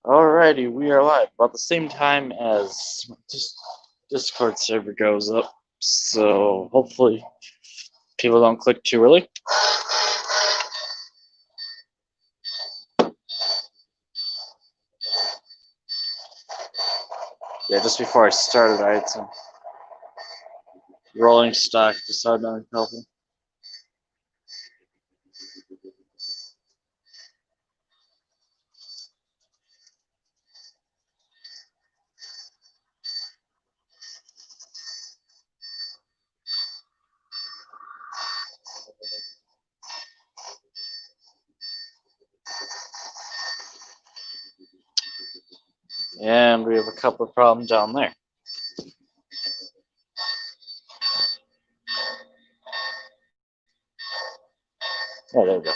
Alrighty, we are live about the same time as Discord server goes up, so hopefully people don't click too early. Yeah, just before I started, I had some rolling stock decided on a couple. And we have a couple of problems down there. Oh, there we go.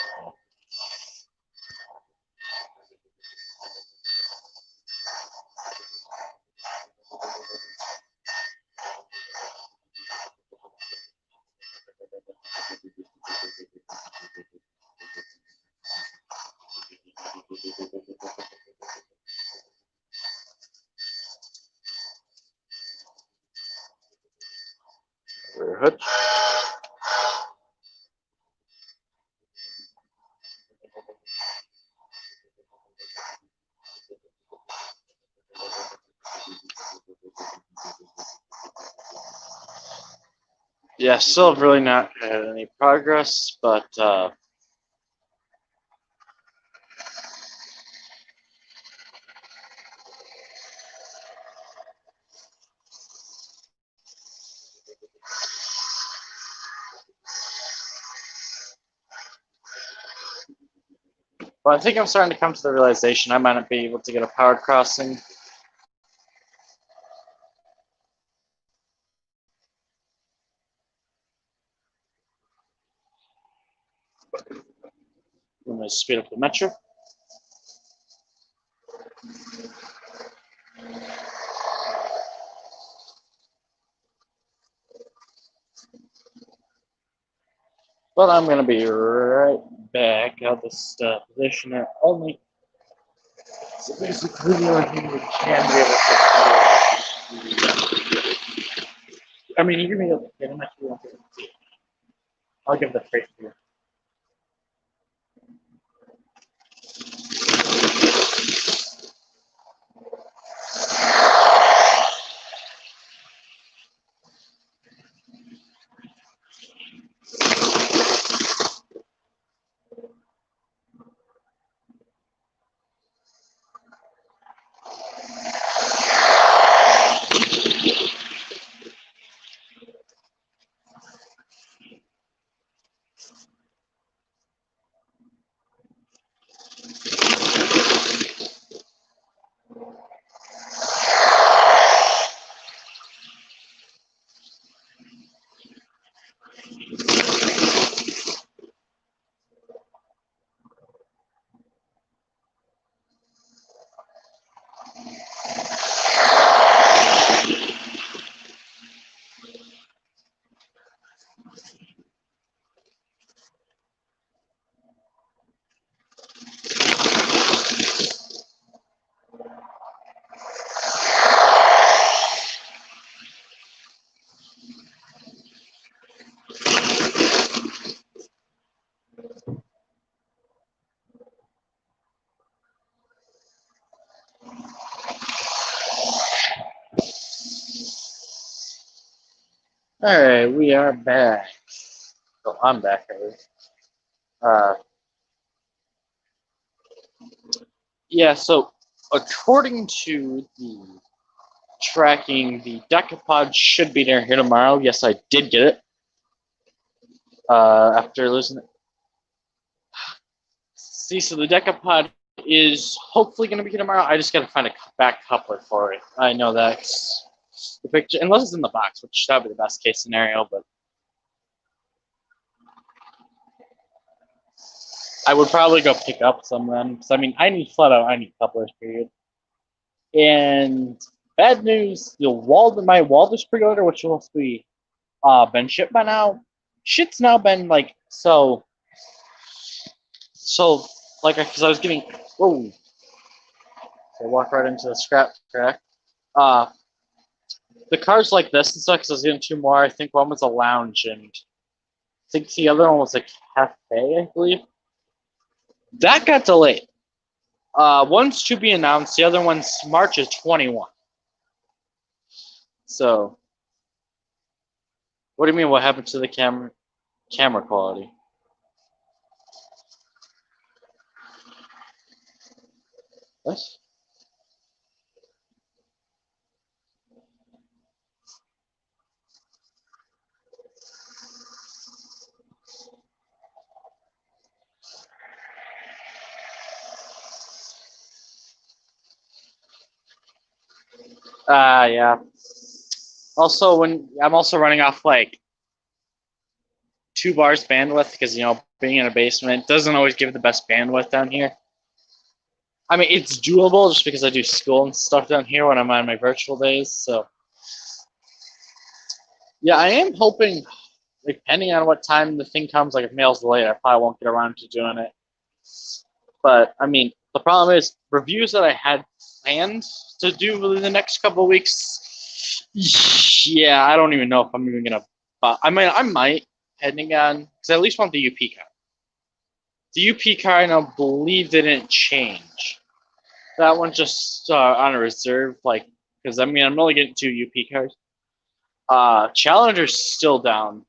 Rear hood. Yeah, still have really not had any progress, but I think I'm starting to come to the realization I might not be able to get a powered crossing. I'm going to speed up the metro. But I'm going to be right back. I'll just position it only. So basically, you can be able to. I mean, you're going to be able to get them if you want to. I'll give the freight to you. All right, we are back. Oh, I'm back. Uh, yeah. So, according to the tracking, the Decapod should be near here tomorrow. Yes, I did get it. After losing it. See, so the Decapod is hopefully going to be here tomorrow. I just got to find a back coupler for it. I know that's the picture, unless it's in the box, which that would be the best case scenario, but I would probably go pick up some of them. Because, I mean, I need couplers, period. And bad news, my Waldish pre-order, which will be been shipped by now, shit's now been like, so like, because I was getting, whoa. So walk right into the scrap track. Uh, the cars like this and stuff, because I was getting two more. I think one was a lounge, and I think the other one was a cafe, I believe. That got delayed. One's to be announced. The other one's March of 21. So, what do you mean? What happened to the camera quality? What? Yeah. Also, when I'm also running off like 2 bars bandwidth because being in a basement doesn't always give the best bandwidth down here. I mean, it's doable just because I do school and stuff down here when I'm on my virtual days. So, yeah, I am hoping, depending on what time the thing comes, like if mail's delayed, I probably won't get around to doing it. But I mean, the problem is reviews that I had planned to do within the next couple of weeks. Yeah, I don't even know if I'm even gonna. I mean, I might, depending on because I at least want the UP car. The UP car, I don't believe didn't change. That one's just on a reserve, like because I mean I'm only getting 2 UP cars. Challenger's still down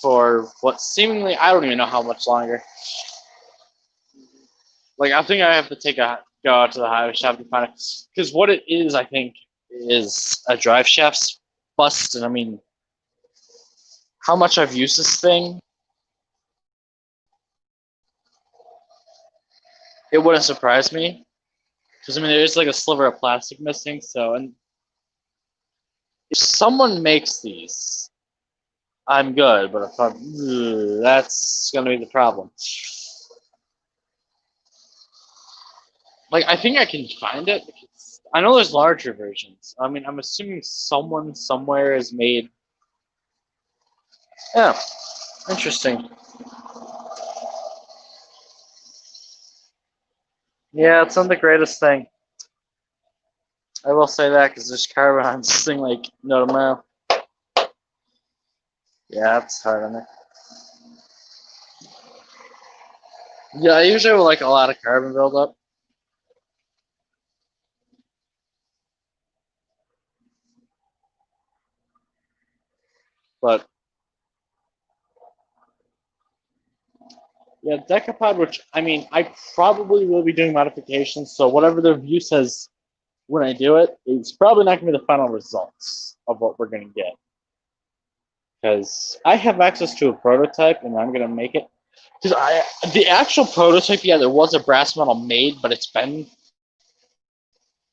for what seemingly I don't even know how much longer. Like I think I have to go out to the highway shop to find it because what it is, I think, is a drive shaft's busted. I mean, how much I've used this thing, it wouldn't surprise me because I mean there's like a sliver of plastic missing. So, and if someone makes these, I'm good. But if that's gonna be the problem. Like I think I can find it. I know there's larger versions. I mean, I'm assuming someone somewhere has made. Yeah, interesting. Yeah, it's not the greatest thing. I will say that because there's carbon on this thing like no tomorrow. Yeah, it's hard on it. Yeah, I usually have like a lot of carbon buildup. But yeah, Decapod, which I mean, I probably will be doing modifications. So whatever the review says when I do it, it's probably not going to be the final results of what we're going to get. Because I have access to a prototype and I'm going to make it. Because the actual prototype, yeah, there was a brass metal made, but it's been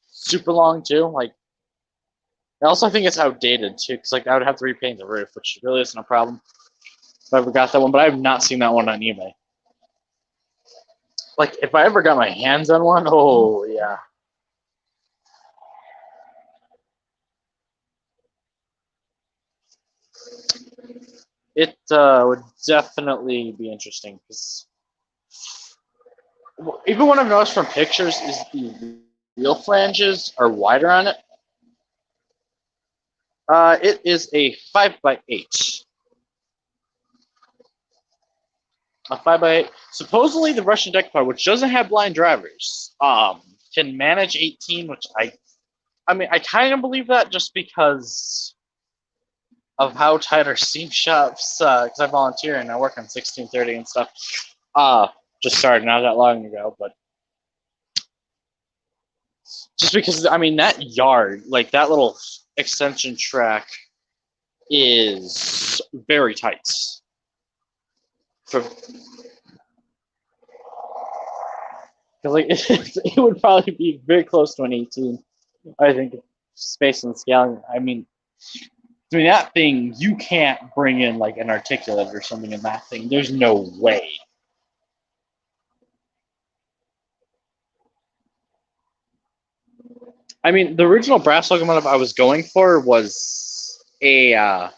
super long too. Like, I also think it's outdated too, because like I would have to repaint the roof, which really isn't a problem if I ever got that one. But I have not seen that one on eBay. Like, if I ever got my hands on one, oh yeah. It would definitely be interesting because even what I've noticed from pictures is the wheel flanges are wider on it. It is a 5x8. A 5x8. Supposedly, the Russian Decapod, which doesn't have blind drivers, can manage 18, which I mean, I kind of believe that just because of how tight our steam shops, because I volunteer and I work on 1630 and stuff. Just started not that long ago, but just because I mean that yard, like that little extension track, is very tight. Because like it would probably be very close to an 18. I think space and scaling. I mean that thing you can't bring in like an articulate or something in that thing. There's no way. I mean, the original brass locomotive I was going for was a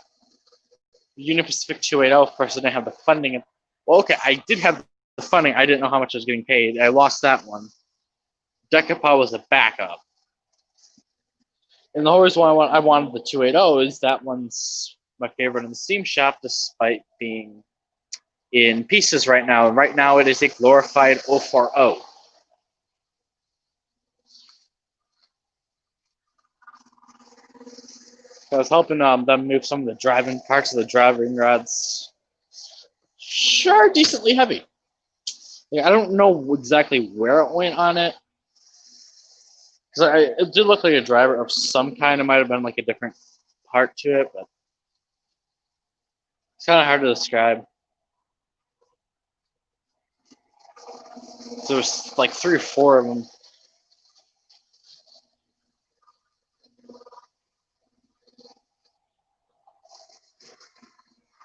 Union Pacific 280. Of course, I didn't have the funding. Well, okay, I did have the funding. I didn't know how much I was getting paid. I lost that one. Decapod was a backup. And the always one I wanted the 280 is that one's my favorite in the Steam shop, despite being in pieces right now. And right now it is a glorified 040. I was helping them move some of the driving parts of the driving rods. Sure, decently heavy. I don't know exactly where it went on it. Because it did look like a driver of some kind. It might have been like a different part to it, but it's kind of hard to describe. So there's like 3 or 4 of them.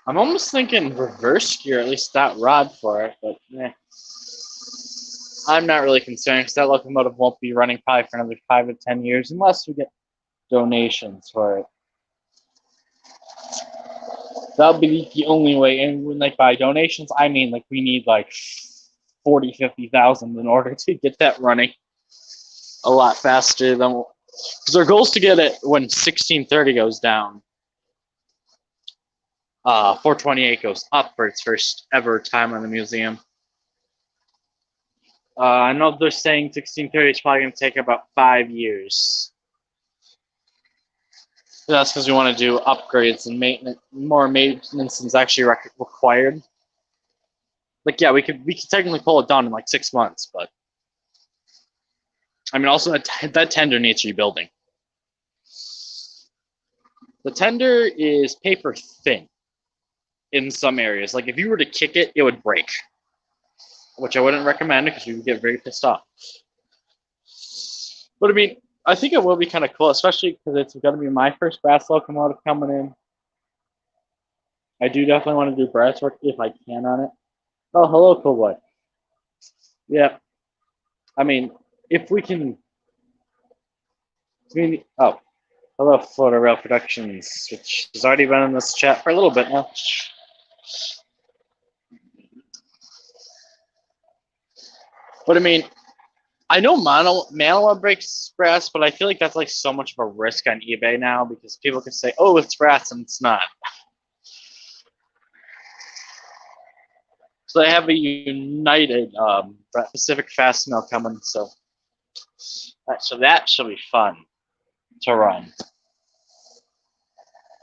I'm almost thinking reverse gear, at least that rod for it, but I'm not really concerned because that locomotive won't be running probably for another 5 to 10 years unless we get donations for it. That'll be the only way. And when like by donations, I mean like we need like 40, 50,000 in order to get that running a lot faster than, because our goal is to get it when 1630 goes down. 428 goes up for its first ever time on the museum. I know they're saying 1630 is probably going to take about 5 years. That's because we want to do upgrades and maintenance. More maintenance is actually required. Like, yeah, we could technically pull it done in like 6 months, but I mean, also that tender needs rebuilding. The tender is paper thin in some areas. Like if you were to kick it, it would break, which I wouldn't recommend because you would get very pissed off. But I mean, I think it will be kind of cool, especially because it's going to be my first brass locomotive coming in. I do definitely want to do brass work if I can on it. Oh, hello, cool boy. Yeah. I mean, if we can. Oh, hello, Florida Rail Productions, which has already been in this chat for a little bit now. But I mean, I know Manoa breaks brass, but I feel like that's like so much of a risk on eBay now because people can say, "Oh, it's brass," and it's not. So they have a United Pacific Fast Mill coming, so that should be fun to run.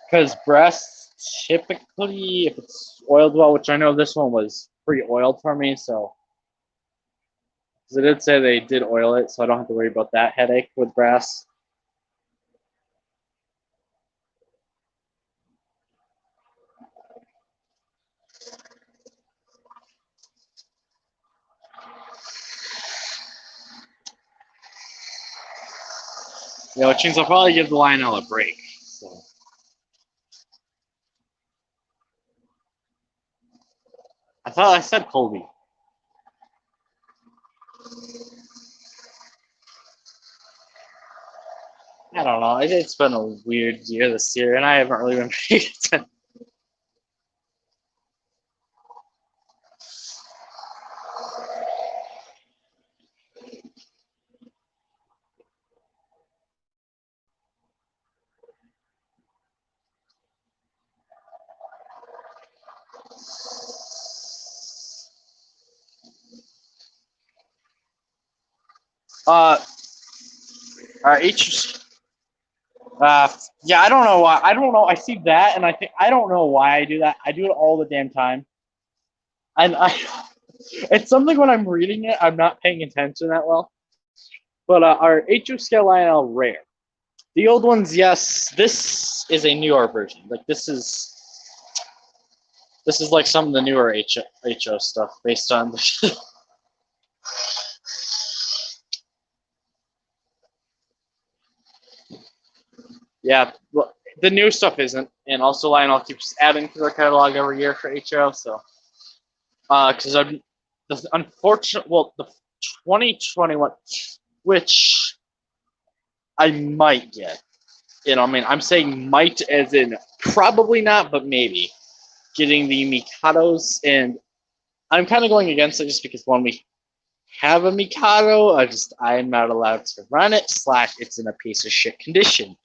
Because brass typically, if it's oiled well, which I know this one was pre-oiled for me, so because it did say they did oil it, so I don't have to worry about that headache with brass. Yeah, which means I'll probably give the Lionel a break. So. I thought I said Colby. I don't know. It's been a weird year this year, and I haven't really been paying attention. Yeah, I don't know why. I don't know. I see that, and I don't know why I do that. I do it all the damn time, and it's something when I'm reading it, I'm not paying attention that well. But our HO scale Lionel rare. The old ones, yes. This is a newer version. Like this is like some of the newer HO stuff based on the. Yeah, well, the new stuff isn't, and also Lionel keeps adding to their catalog every year for HO. So, because the 2021, which I might get. You know, I mean, I'm saying might as in probably not, but maybe getting the Mikados, and I'm kind of going against it just because one, we have a Mikado. I'm not allowed to run it. / it's in a piece of shit condition.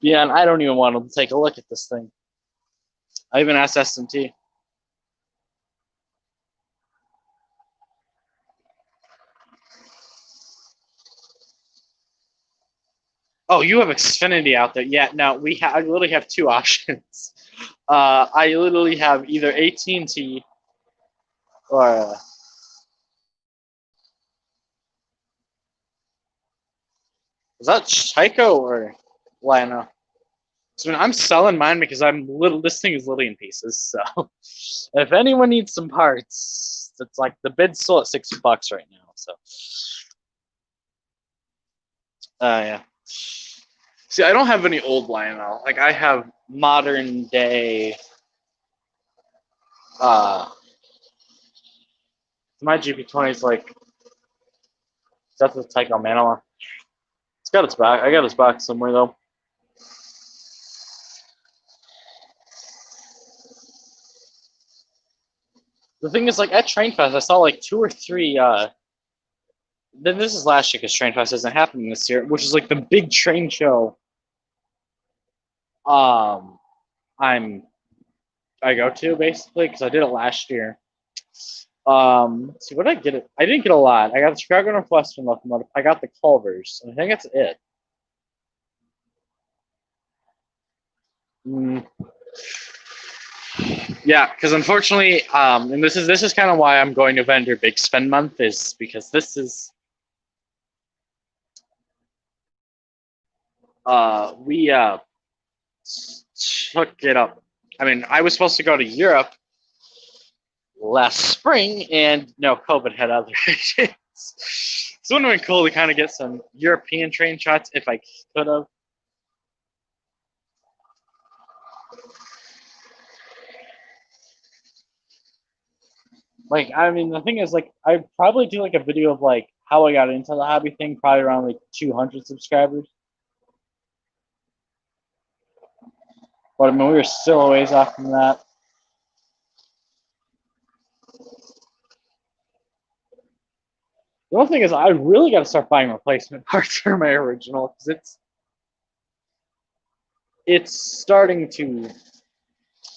Yeah, and I don't even want to take a look at this thing. I even asked SMT. Oh, you have Xfinity out there? Yeah. No, I literally have two options. I literally have either AT&T or is that Tyco or Lano? So I'm selling mine because this thing is literally in pieces. So if anyone needs some parts, it's like the bid's still at $60 right now. So yeah. See, I don't have any old Lionel. Like I have modern day. My GP20 is like that's the Tyco Manoa. It's got its back. I got its back somewhere though. The thing is, like at TrainFest, I saw like 2 or 3. Then this is last year because TrainFest isn't happening this year, which is like the big train show. I go to basically because I did it last year. Let's see, what did I get? I didn't get a lot. I got the Chicago Northwestern locomotive. I got the Culvers. I think that's it. Yeah, because unfortunately, and this is kind of why I'm going to Vendor Big Spend Month is because this is we took it up. I mean, I was supposed to go to Europe last spring, and no, COVID had other issues. So it would have been cool to kind of get some European train shots if I could have. Like, I mean, the thing is, like, I'd probably do like a video of like how I got into the hobby thing, probably around like 200 subscribers. But I mean, we were still a ways off from that. The only thing is, I really got to start buying replacement parts for my original because it's starting to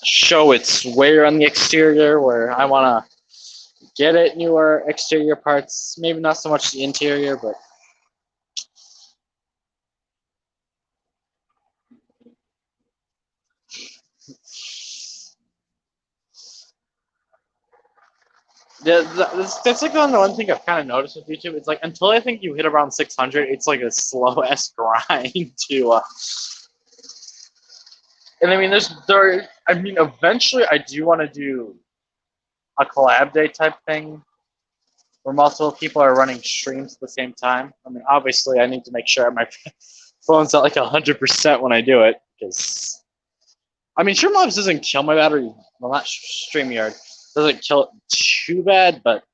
show its wear on the exterior. Where I want to get it newer exterior parts, maybe not so much the interior, but that's like the one thing I've kind of noticed with YouTube. It's like until I think you hit around 600, it's like a slow ass grind to. And I mean, I mean, eventually, I do want to do a collab day type thing where multiple people are running streams at the same time. I mean, obviously, I need to make sure my phone's at like 100% when I do it because. I mean, Streamlabs doesn't kill my battery. Well, not StreamYard. Doesn't kill it too bad, but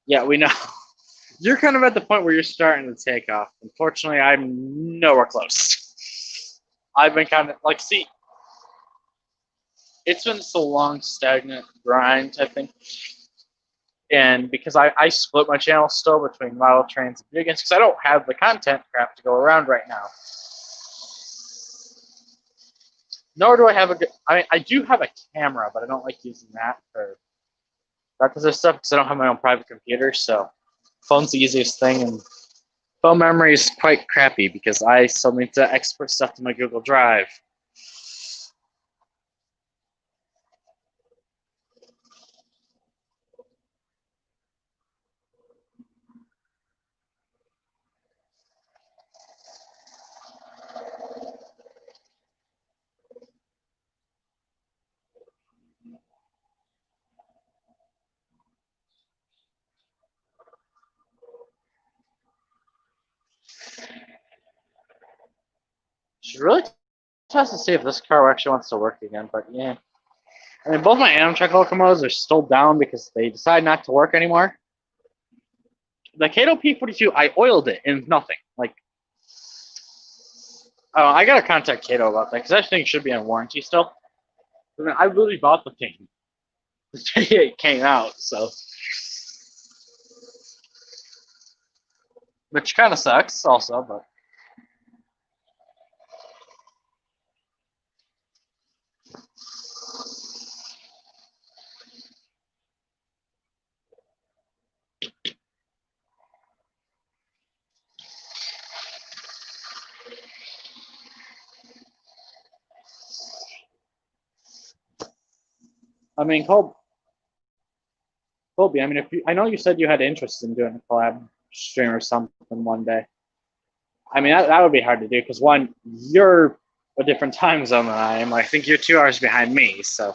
yeah, we know. You're kind of at the point where you're starting to take off. Unfortunately, I'm nowhere close. I've been kind of like, see, it's been so long, stagnant grind, I think. And because I split my channel still between model trains and video games because I don't have the content crap to go around right now. Nor do I have a good. I mean, I do have a camera, but I don't like using that for that other stuff because I don't have my own private computer. So, phone's the easiest thing, and phone memory is quite crappy because I still need to export stuff to my Google Drive. Should really test to see if this car actually wants to work again, but yeah. I mean, both my Amtrak locomotives are still down because they decide not to work anymore. The Kato P42, I oiled it and nothing. Like, I gotta contact Kato about that because that thing should be on warranty still. I mean, I really bought the thing the day it came out, so. Which kind of sucks also, but. I mean, Colby, I mean, if you, I know you said you had interest in doing a collab stream or something one day. I mean, that would be hard to do because one, you're a different time zone than I am. I think you're 2 hours behind me, so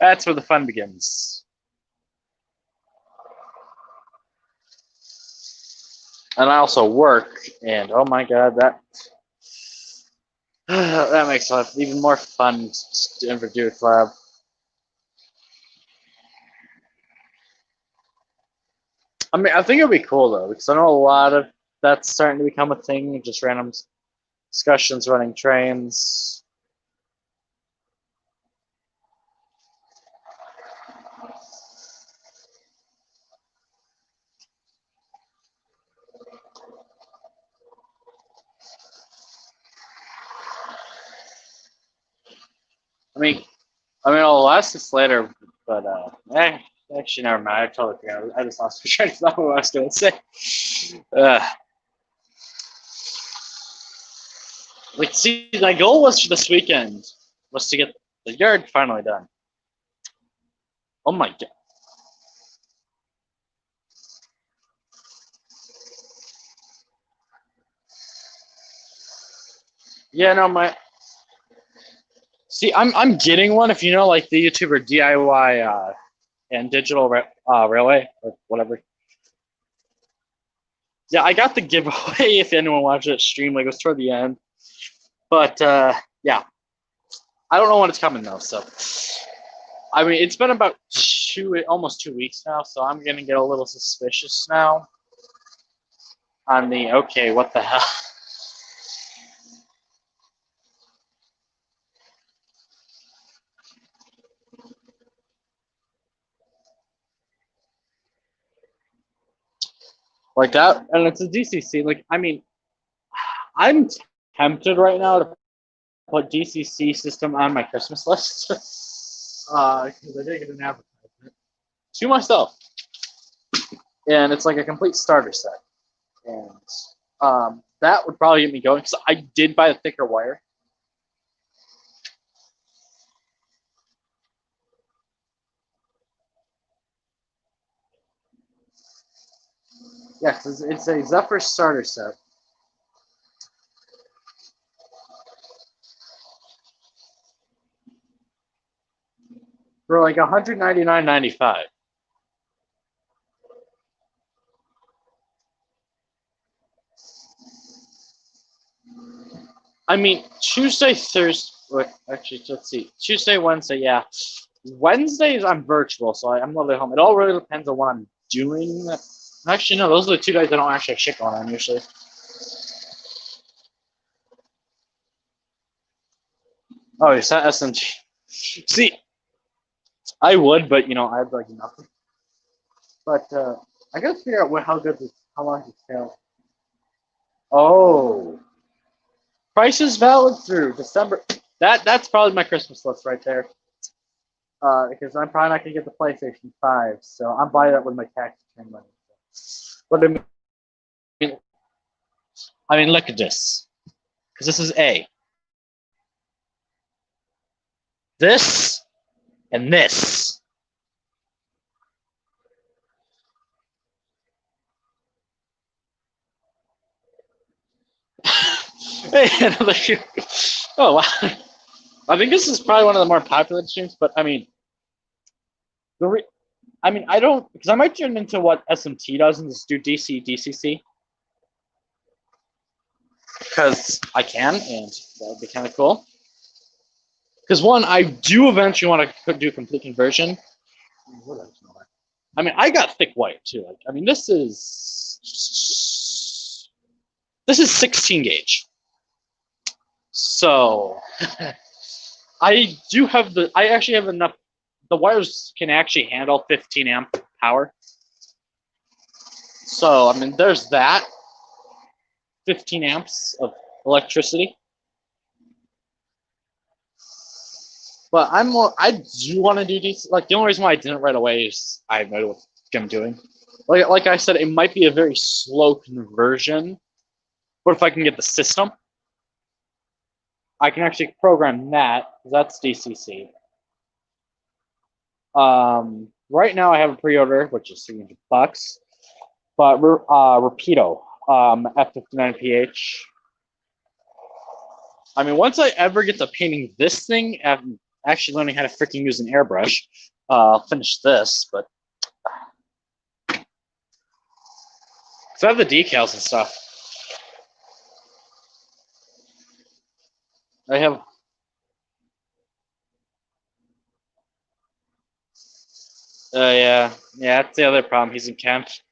that's where the fun begins. And I also work, and oh my god, that that makes life even more fun to ever do a collab. I mean, I think it'd be cool though, because I know a lot of that's starting to become a thing. Just random discussions, running trains. I'll ask this later, but actually, never mind. I totally forgot. I just lost my train of thought what I was going to say. Like, see, my goal was for this weekend was to get the yard finally done. Oh my god. Yeah, no, my. See, I'm getting one. If you know, like the YouTuber DIY and Digital Railway or whatever. Yeah, I got the giveaway. If anyone watched it stream, like it was toward the end. But yeah, I don't know when it's coming though. So, I mean, it's been about almost 2 weeks now. So I'm gonna get a little suspicious now. On the okay, what the hell? Like that, and it's a DCC. Like, I mean, I'm tempted right now to put DCC system on my Christmas list because I did get an advertisement to myself, and it's like a complete starter set, and that would probably get me going because I did buy the thicker wire. Yeah, it's a Zephyr starter set. For like $199.95. I mean, Tuesday, Thursday. Wait, actually, let's see. Tuesday, Wednesday, yeah. Wednesdays I'm virtual, so I'm literally home. It all really depends on what I'm doing. Actually, no, those are the 2 days I don't actually have shit going on usually. Oh, it's not SMG. See, I would, but you know, I'd like nothing. But I gotta figure out how good this, how long this tail. Oh, price is valid through December. That's probably my Christmas list right there. Because I'm probably not gonna get the PlayStation 5, so I'm buying that with my tax return money. But I mean, look at this. Because this is A. This and this. Oh wow! I think this is probably one of the more popular streams, but I mean, I don't because I might turn into what SMT does and just do DC DCC because I can, and that would be kind of cool. Because one, I do eventually want to do complete conversion. I mean, I got thick wire too. Like, I mean, this is 16 gauge. So I do have I actually have enough the wires can actually handle 15 amp power. So, I mean, there's that. 15 amps of electricity. But I do want to do DC. Like, the only reason why I didn't right away is I have no idea what I'm doing. Like I said, it might be a very slow conversion. But if I can get the system, I can actually program that. That's DCC. Right now I have a pre-order, which is $300. But Rapido, F59PH. I mean, once I ever get to painting this thing, I'm actually learning how to freaking use an airbrush. I'll finish this, but so I have the decals and stuff. I have. Yeah, that's the other problem. He's in Kent.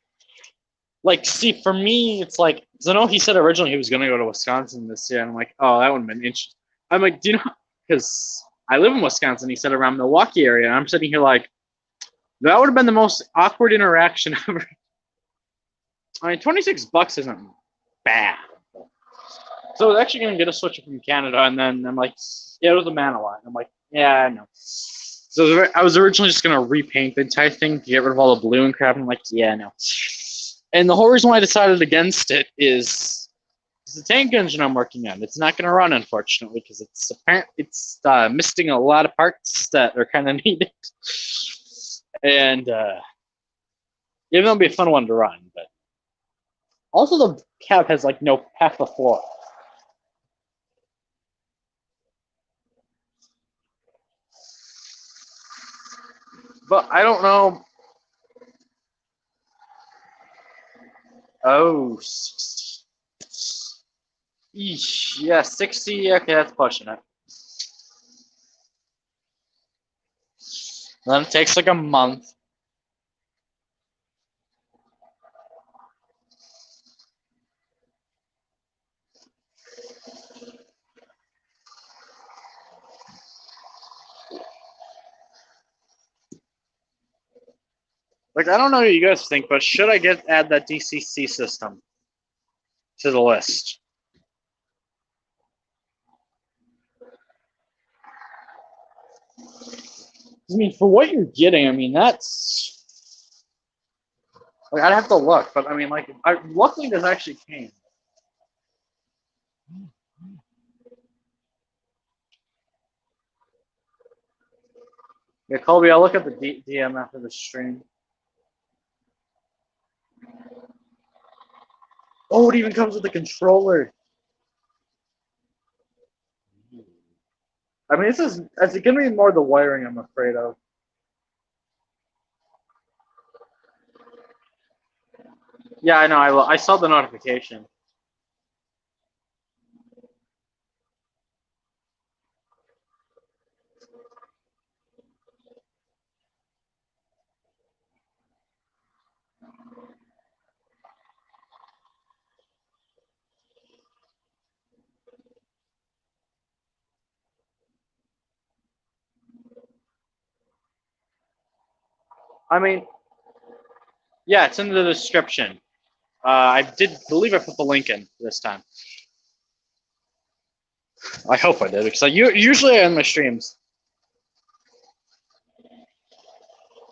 Like, see, for me, it's like, because I know he said originally he was going to go to Wisconsin this year. And I'm like, oh, that would have been interesting. I'm like, do you know? Because I live in Wisconsin. He said around Milwaukee area. And I'm sitting here like, that would have been the most awkward interaction ever. I mean, $26 isn't bad. So I was actually going to get a switcher from Canada. And then I'm like, yeah, it was a Manawa. I'm like, yeah, I know. So I was originally just going to repaint the entire thing to get rid of all the blue and crap. And I'm like, yeah, no. And the whole reason why I decided against it is the tank engine I'm working on. It's not going to run, unfortunately, because it's missing a lot of parts that are kind of needed. And even though it'll be a fun one to run, but also the cab has like no half the floor. But I don't know. Oh, 60. Eesh, yeah, 60. Okay, that's pushing it. Then it takes like a month. Like, I don't know what you guys think, but should I add that DCC system to the list? I mean, for what you're getting, I mean, that's like, I'd have to look, but I mean, like, luckily this actually came. Yeah, Colby, I'll look at the DM after the stream. Oh, it even comes with the controller. I mean, it's gonna be more the wiring, I'm afraid of. Yeah, I know. I saw the notification. I mean, yeah, it's in the description. I did believe I put the link in this time. I hope I did, because usually on my streams.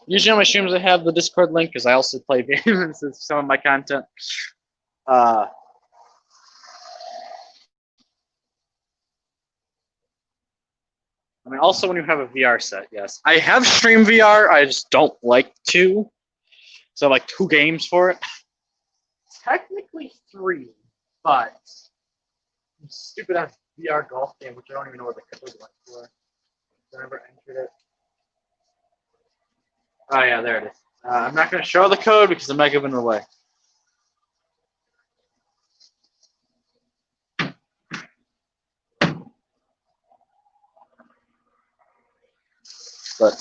Usually on my streams I have the Discord link because I also play games and some of my content. I mean, also when you have a VR set, yes. I have Stream VR, I just don't like to. So I have like 2 games for it. Technically 3, but stupid ass VR golf game, which I don't even know what the code went for. I never entered it. Oh yeah, there it is. I'm not going to show the code because I'm not giving it away. But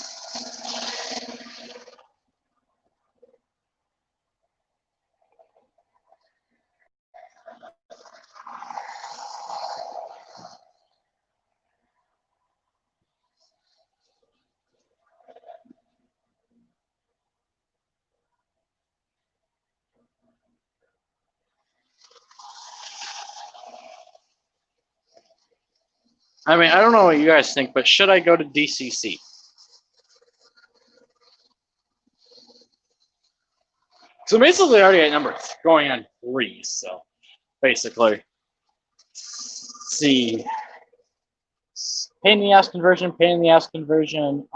I mean, I don't know what you guys think, but should I go to DCC? So basically, I already at number going on 3. So basically, see, pain in the ass conversion, pain in the ass conversion.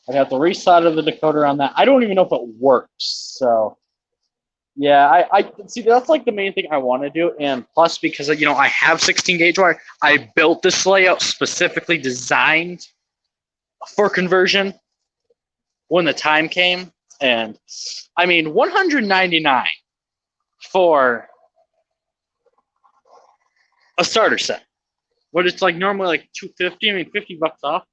I'd have to resolder the decoder on that. I don't even know if it works. So yeah, I see that's like the main thing I want to do. And plus, because I have 16 gauge wire, I built this layout specifically designed for conversion when the time came. And I mean, 199 for a starter set. But it's like normally like 250. I mean, $50 off.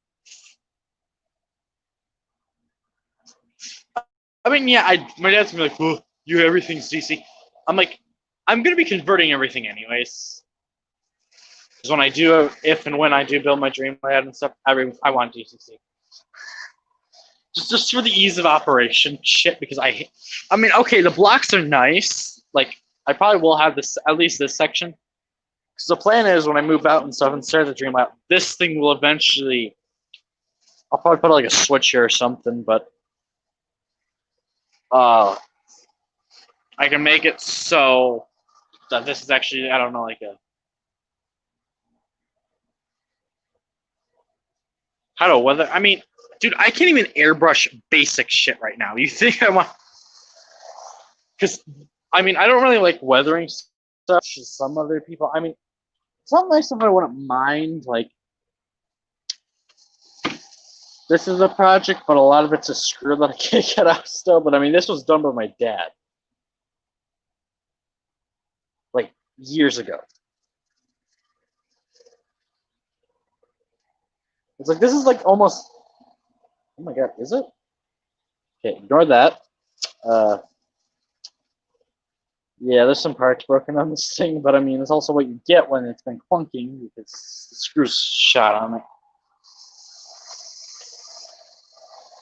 I mean, yeah, my dad's gonna be like, "Oh, everything's DC." I'm like, I'm gonna be converting everything anyways. Because when I do, if and when I do build my dream layout and stuff, I want DCC. Just for the ease of operation, shit. Because I mean, okay, the blocks are nice. Like, I probably will have this at least this section. Because the plan is when I move out and stuff and start the dream layout, this thing will eventually. I'll probably put like a switch here or something, but I can make it so that this is actually, I don't know, like a how to weather. I mean, dude, I can't even airbrush basic shit right now. You think I want? Because I mean, I don't really like weathering stuff. Some other people. I mean, some nice stuff I wouldn't mind. Like this is a project, but a lot of it's a screw that I can't get out still. But I mean, this was done by my dad, like years ago. It's like this is like almost. Oh my god, is it? Okay, ignore that. Yeah, there's some parts broken on this thing, but I mean, it's also what you get when it's been clunking because the screw's shot on it.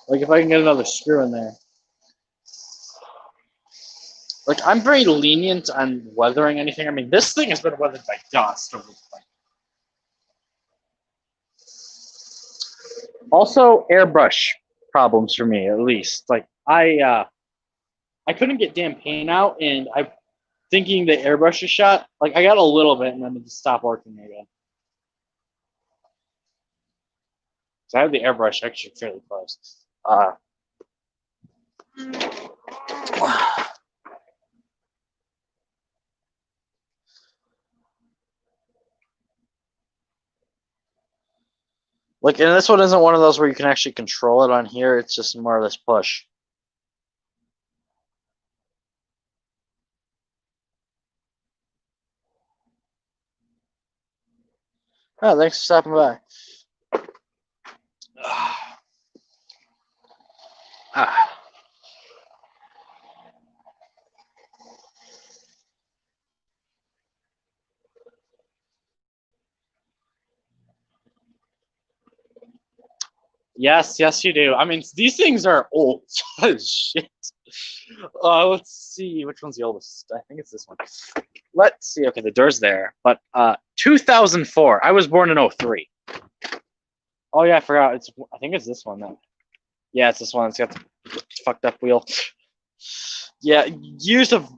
Like, if I can get another screw in there. Like, I'm very lenient on weathering anything. I mean, this thing has been weathered by dust over the thing. Also, airbrush problems for me, at least. Like, I couldn't get damn paint out, and I thinking the airbrush is shot. Like, I got a little bit, and then it just stopped working again. So I have the airbrush actually fairly close. Like, and this one isn't one of those where you can actually control it on here. It's just more of this push. Oh, thanks for stopping by. Ah. Yes, yes, you do. I mean, these things are old as shit. Let's see. Which one's the oldest? I think it's this one. Let's see. Okay, the door's there. But 2004. I was born in 03. Oh, yeah, I forgot. I think it's this one, then. Yeah, it's this one. It's got the fucked up wheel. Yeah, years of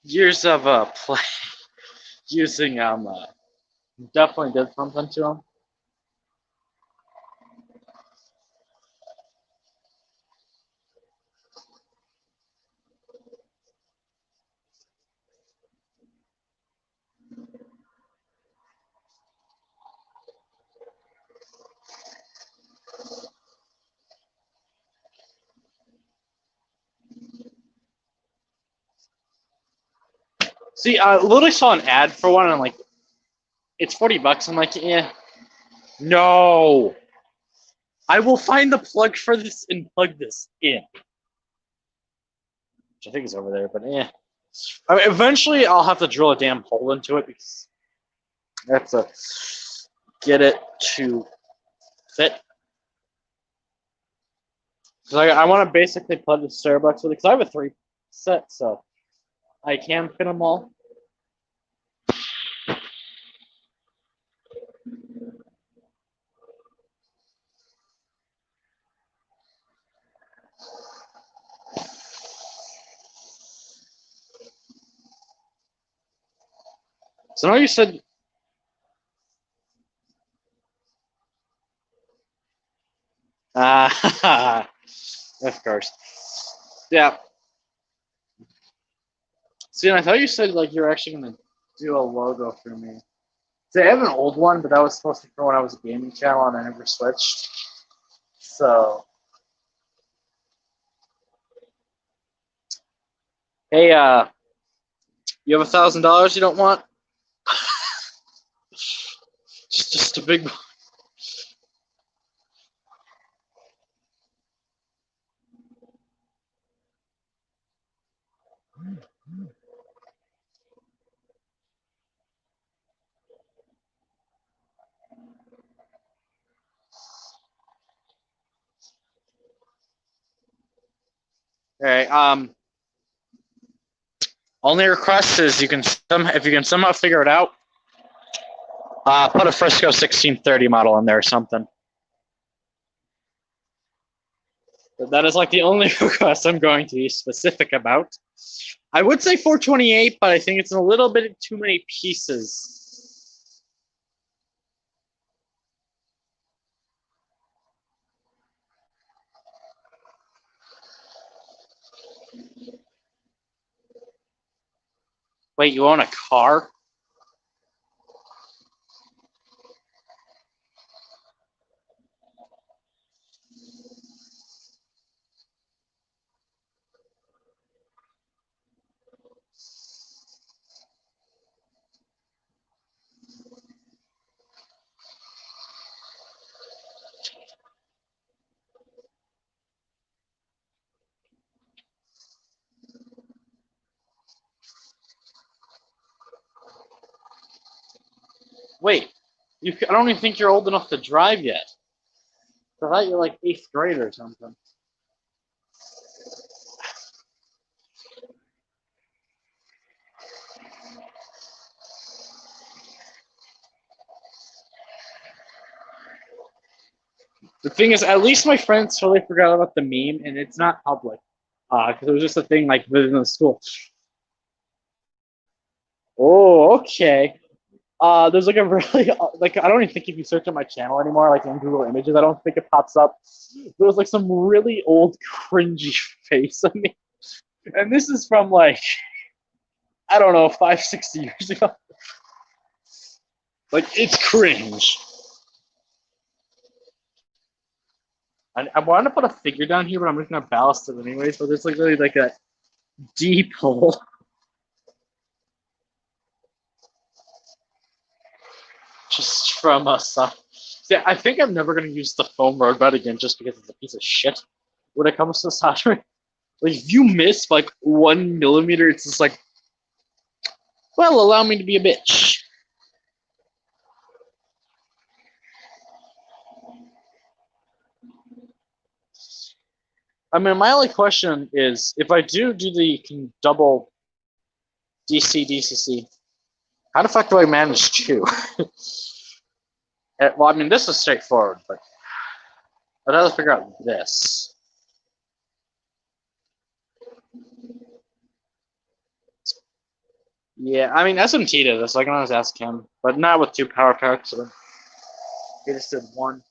play using definitely did something to them. See, I literally saw an ad for one, and I'm like, it's $40. I'm like, yeah, no. I will find the plug for this and plug this in. Which I think is over there, but yeah. I mean, eventually, I'll have to drill a damn hole into it because that's a get it to fit. So I want to basically plug the Starbucks with it because I have a 3 set, so I can fit them all. So now you said, of course. Yeah. See, and I thought you said like you're actually gonna do a logo for me. See, I have an old one, but that was supposed to be for when I was a gaming channel and I never switched. So, hey, you have $1,000 you don't want? Just a big. All right. Only request is if you can somehow figure it out, put a Frisco 1630 model in there or something. But that is like the only request I'm going to be specific about. I would say 428, but I think it's a little bit too many pieces. Wait, you own a car? Wait, I don't even think you're old enough to drive yet. I thought you're like 8th grade or something. The thing is, at least my friends totally forgot about the meme, and it's not public. Because it was just a thing like within the school. Oh, okay. There's like a really like I don't even think if you search on my channel anymore, like in Google Images, I don't think it pops up. There was like some really old cringy face of me, and this is from like I don't know 5, 6 years ago. Like it's cringe. I wanted to put a figure down here, but I'm just gonna ballast it anyway. So there's like really like a deep hole. Just from us. See, I think I'm never gonna use the foam road bed again, just because it's a piece of shit when it comes to soldering. Like if you miss like 1 millimeter, it's just like, well, allow me to be a bitch. I mean, my only question is, if I do the double DC DCC, how the fuck do I manage two? Well, I mean, this is straightforward, but I'd rather figure out this. Yeah, I mean, SMT did this, so I can always ask him, but not with two power packs. So he just did one.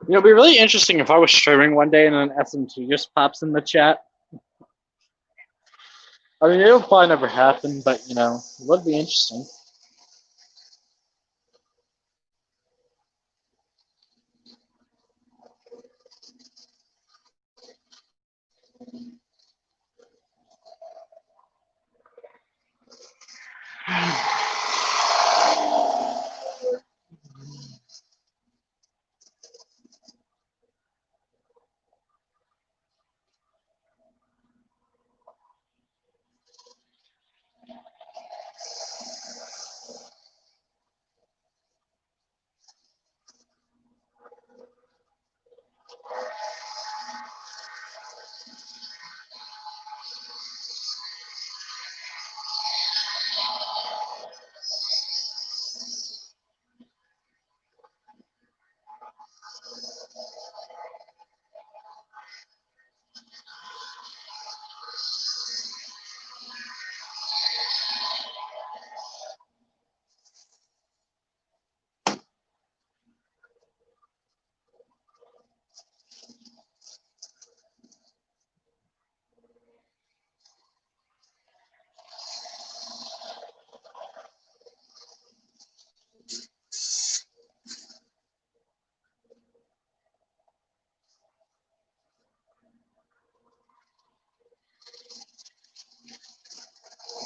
You know, it'd be really interesting if I was streaming one day and then SMT just pops in the chat. I mean, it'll probably never happen, but you know, it would be interesting.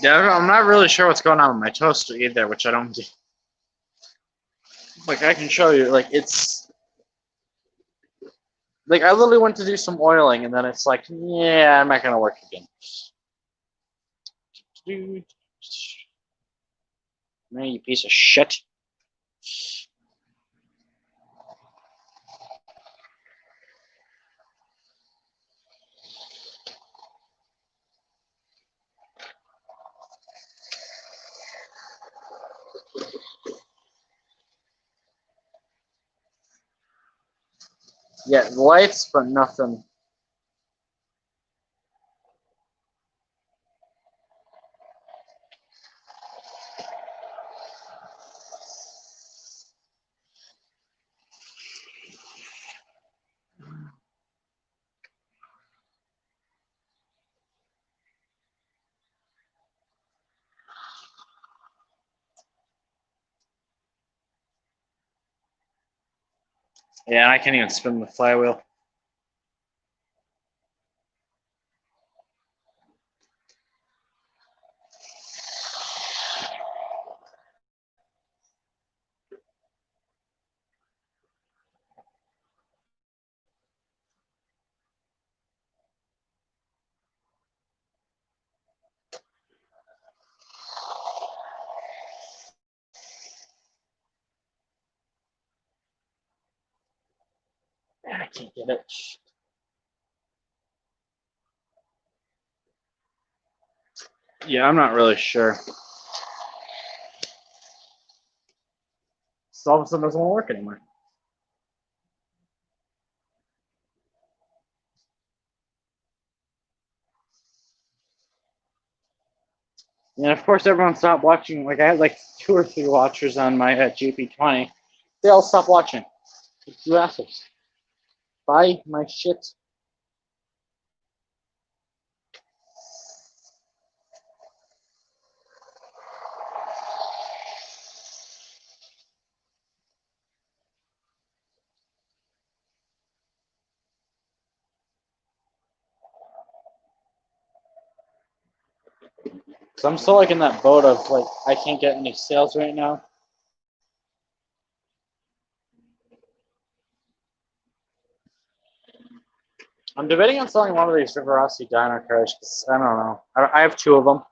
Yeah, I'm not really sure what's going on with my toaster either, which I don't do. Like, I can show you, like, it's... Like, I literally went to do some oiling, and then it's like, yeah, I'm not gonna work again. Man, you piece of shit. Yeah, lights, but nothing. Yeah, I can't even spin the flywheel. I can't get it. Yeah, I'm not really sure. So all of a sudden, it doesn't want to work anymore. And of course, everyone stopped watching. Like, I had like 2 or 3 watchers on my GP20. They all stopped watching. You assholes. Buy my shit. So I'm still like in that boat of like, I can't get any sales right now. I'm debating on selling one of these Rivarossi Dino cars because I don't know. I have 2 of them.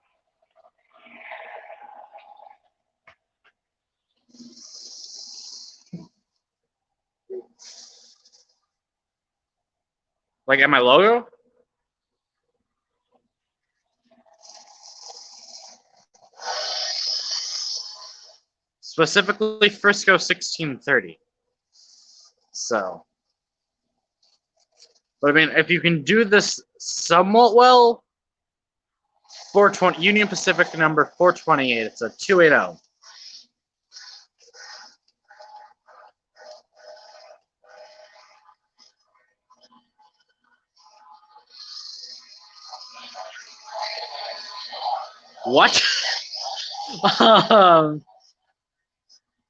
Like at my logo? Specifically Frisco 1630. So. But I mean, if you can do this somewhat well, 420 Union Pacific number 428. It's a 280. What?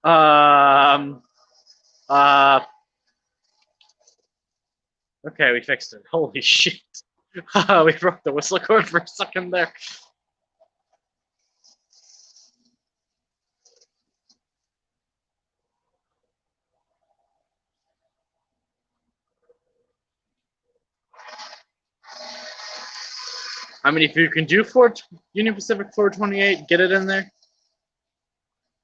um, um, okay, we fixed it. Holy shit. We broke the whistle cord for a second there. I mean, if you can do Union Pacific 428, get it in there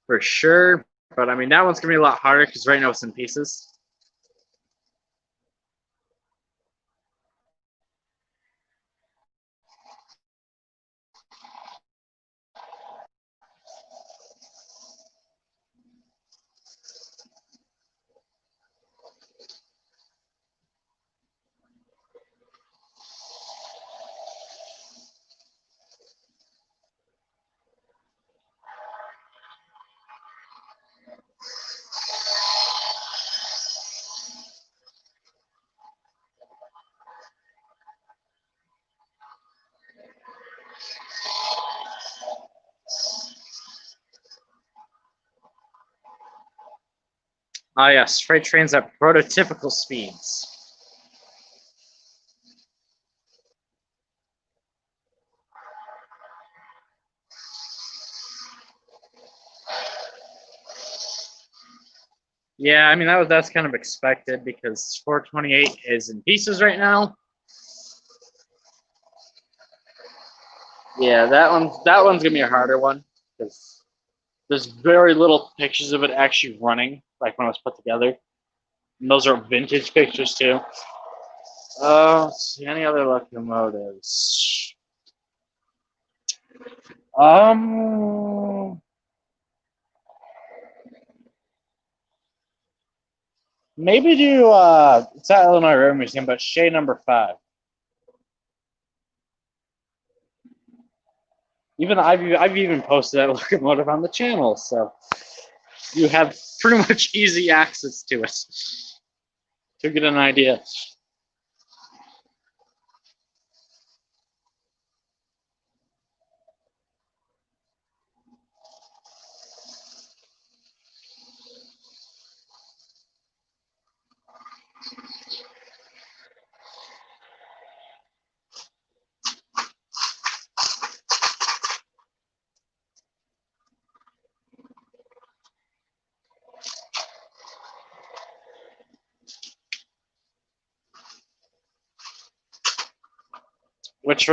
for sure. But I mean, that one's gonna be a lot harder because right now it's in pieces. Ah, yes, freight trains at prototypical speeds. Yeah, I mean that's kind of expected because 428 is in pieces right now. Yeah, that one's gonna be a harder one because there's very little pictures of it actually running, like when it was put together. And those are vintage pictures too. Let's see any other locomotives. Um, maybe do it's at Illinois Railroad Museum, but Shea number 5. Even I've even posted that locomotive on the channel, so you have pretty much easy access to it to get an idea. Which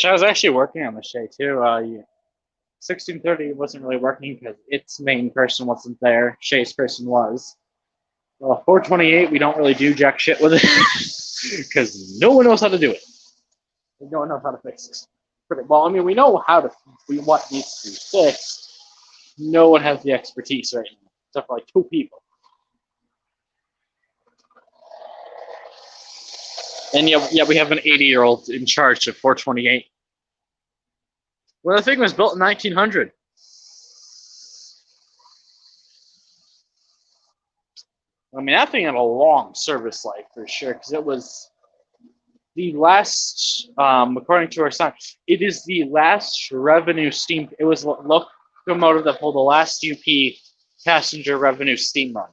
I was actually working on the Shea too. 1630 wasn't really working because its main person wasn't there. Shea's person was. Well, 428 we don't really do jack shit with it because no one knows how to do it. No one knows how to fix it. Well, I mean, we know what needs to be fixed. No one has the expertise right now, except for like 2 people. And yeah, we have an 80-year-old in charge of 428. Well, the thing was built in 1900. I mean, that thing had a long service life for sure, because it was the last, according to our sign, it is the last revenue steam. It was locomotive that pulled the last UP passenger revenue steam run.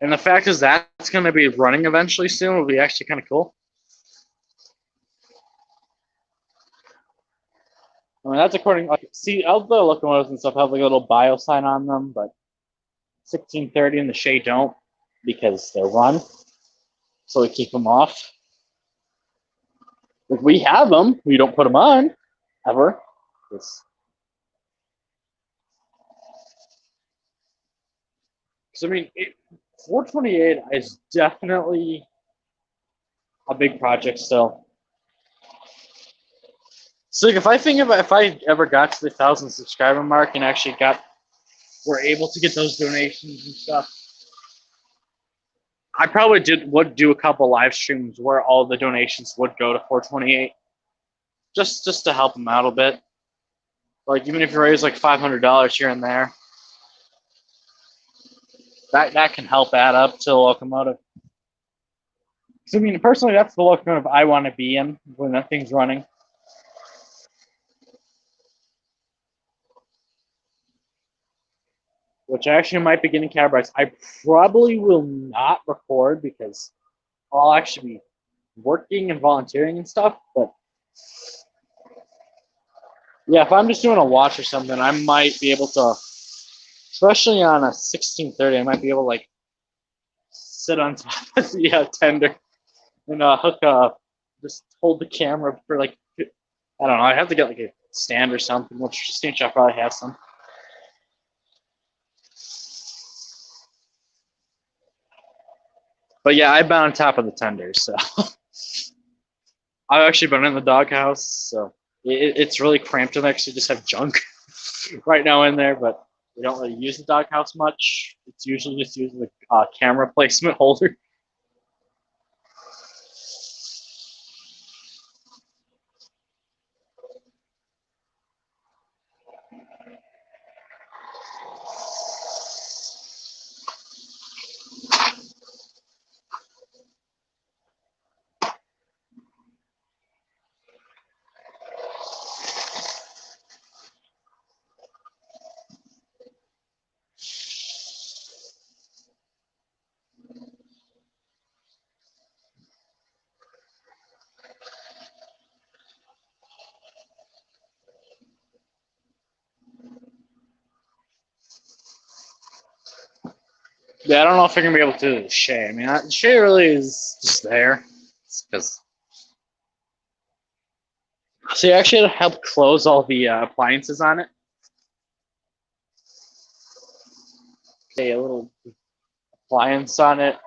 And the fact is that's going to be running eventually soon will be actually kind of cool. I mean, that's according. See, all the locomotives and stuff have like a little bio sign on them, but 1630 and the Shea don't because they're run, so we keep them off. If we have them, we don't put them on ever. Because I mean, 428 is definitely a big project still. So like, if I ever got to the 1,000 subscriber mark and actually were able to get those donations and stuff, I probably would do a couple live streams where all the donations would go to 428, just to help them out a bit. Like even if you raise like $500 here and there, that can help add up to the locomotive. So I mean, personally, that's the locomotive I want to be in when that thing's running. Which I actually might be getting cab rides. I probably will not record because I'll actually be working and volunteering and stuff. But yeah, if I'm just doing a watch or something, I might be able to, especially on a 1630, I might be able to like sit on top of the tender and hook up, just hold the camera for like, I don't know. I have to get like a stand or something, which Steam Shop probably has some. But yeah, I've been on top of the tenders, so I've actually been in the doghouse, so it's really cramped in there because you just have junk right now in there, but we don't really use the doghouse much. It's usually just using the camera placement holder. Yeah, I don't know if I'm gonna be able to do the Shay. I mean, the Shay really is just there because. So you actually had to help close all the appliances on it. Okay, a little appliance on it.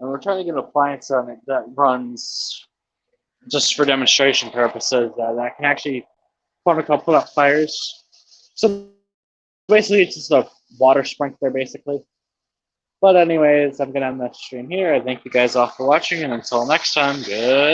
And we're trying to get an appliance on it that runs just for demonstration purposes that can actually put out fires. So basically, it's just a water sprinkler, basically. But anyways, I'm gonna end the stream here. I thank you guys all for watching, and until next time, good.